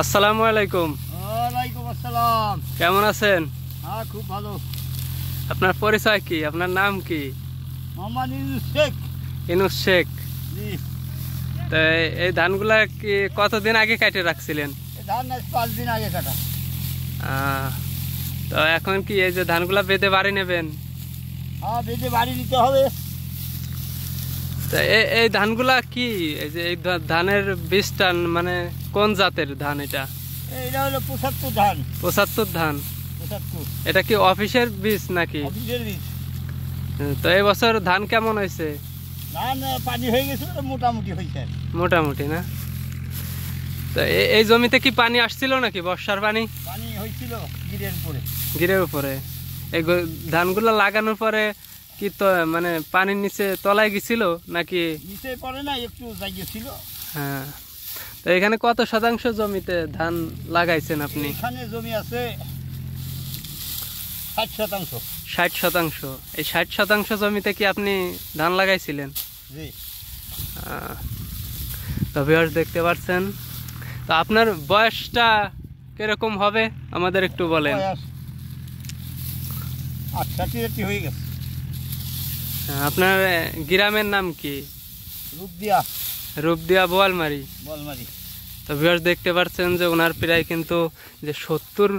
আসসালামু আলাইকুম। ওয়ালাইকুম আসসালাম। কেমন আছেন? হ্যাঁ, খুব ভালো। আপনার পরিচয় কি? আপনার নাম কি? মোহাম্মদ ইউনুস শেখ। ইনুস শেখ। জি। তো এই ধানগুলা কি কতদিন আগে কাটে রাখছিলেন? এই ধান আজ 5 দিন আগে কাটা। আহ, তো এখন কি এই যে ধানগুলা বেঁধে বাড়ি নেবেন? হ্যাঁ, বেঁধে বাড়ি নিতে হবে। তো এই ধানগুলা কি, এই যে এই ধানের বীজটা মানে কোন জাতের ধান এটা? এটা হলো 75 ধান। 75 ধান। 75 এটা কি অফিসের বীজ নাকি? অফিসের বীজ। তো এই বছর ধান কেমন হয়েছে? ধান পানি হয়ে গেছে, মোটামুটি হয়েছে। মোটামুটি না? তো এই জমিতে কি পানি আসছিল নাকি, বর্ষার পানি? পানি হয়েছিল গিরের উপরে। গিরের উপরে এই ধানগুলো লাগানোর পরে কি তো মানে পানির নিচে তলায় গেছিল নাকি? নিচে পড়ে না, একটু জায়গা ছিল। হ্যাঁ। তো এখানে কত শতাংশ জমিতে ধান লাগাইছেন আপনি? এখানে জমি আছে 60%। 60%। এই 60% জমিতে কি আপনি ধান লাগাইছিলেন? জি। তো ভিউয়ার্স দেখতে পাচ্ছেন। তো আপনার বয়সটা কিরকম হবে আমাদের একটু বলেন। 68 হয়ে গেছে। আপনার গ্রামের নাম কি? রূপদিয়া। রূপদিয়া বোয়ালমারি। বলমারি। তো ভিউয়ার্স দেখতে পাচ্ছেন যে ওনার প্রায় কিন্তু যে 70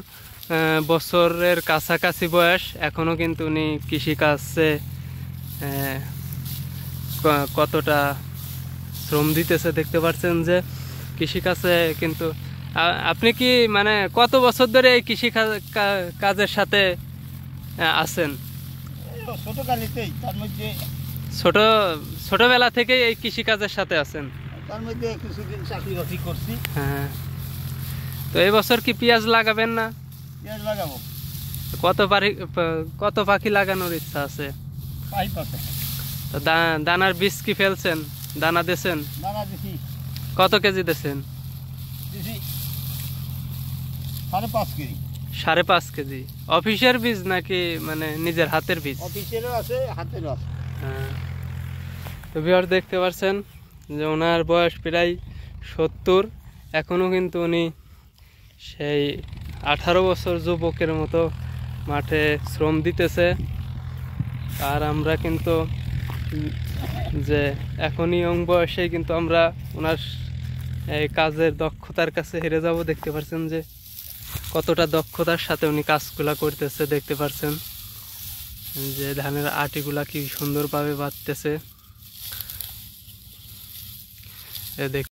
বছরের কাছাকাছি বয়স, এখনও কিন্তু উনি কৃষিকাজে কতটা শ্রম দিতেছে দেখতে পাচ্ছেন যে কৃষিকাজে কিন্তু আপনি কি মানে কত বছর ধরে এই কৃষি কাজের সাথে আছেন? ছোটকালেতেই, তার মধ্যে ছোটবেলা থেকে এই কৃষিকাজের সাথে আছেন? তার মধ্যে কিছুদিন চাকরি বাকরি করছি। হ্যাঁ। তো এই বছর কি পেঁয়াজ লাগাবেন না? পেঁয়াজ লাগাবো। কত পাখি লাগানোর ইচ্ছা আছে? পাইপ আছে। তো দানার বীজ কি ফেলছেন? দানা দিয়েছেন? দানা দিছি। কত কেজি দিয়েছেন? দিছি 5.5 কেজি। 5.5 কেজি। অফিসের বীজ নাকি মানে নিজের হাতের বীজ? অফিসেরও আছে, হাতেরও আছে। হ্যাঁ। তো ভিউয়ার দেখতে পাচ্ছেন যে ওনার বয়স প্রায় 70, এখনও কিন্তু উনি সেই 18 বছর যুবকের মতো মাঠে শ্রম দিতেছে। আর আমরা কিন্তু যে এখনই ইয়ং বয়সেই কিন্তু আমরা ওনার এই কাজের দক্ষতার কাছে হেরে যাব। দেখতে পাচ্ছেন যে কতটা দক্ষতার সাথে উনি কাজগুলা করতেছে। দেখতে পাচ্ছেন যে ধানের আটিগুলা কি সুন্দরভাবে বাঁধতেছে।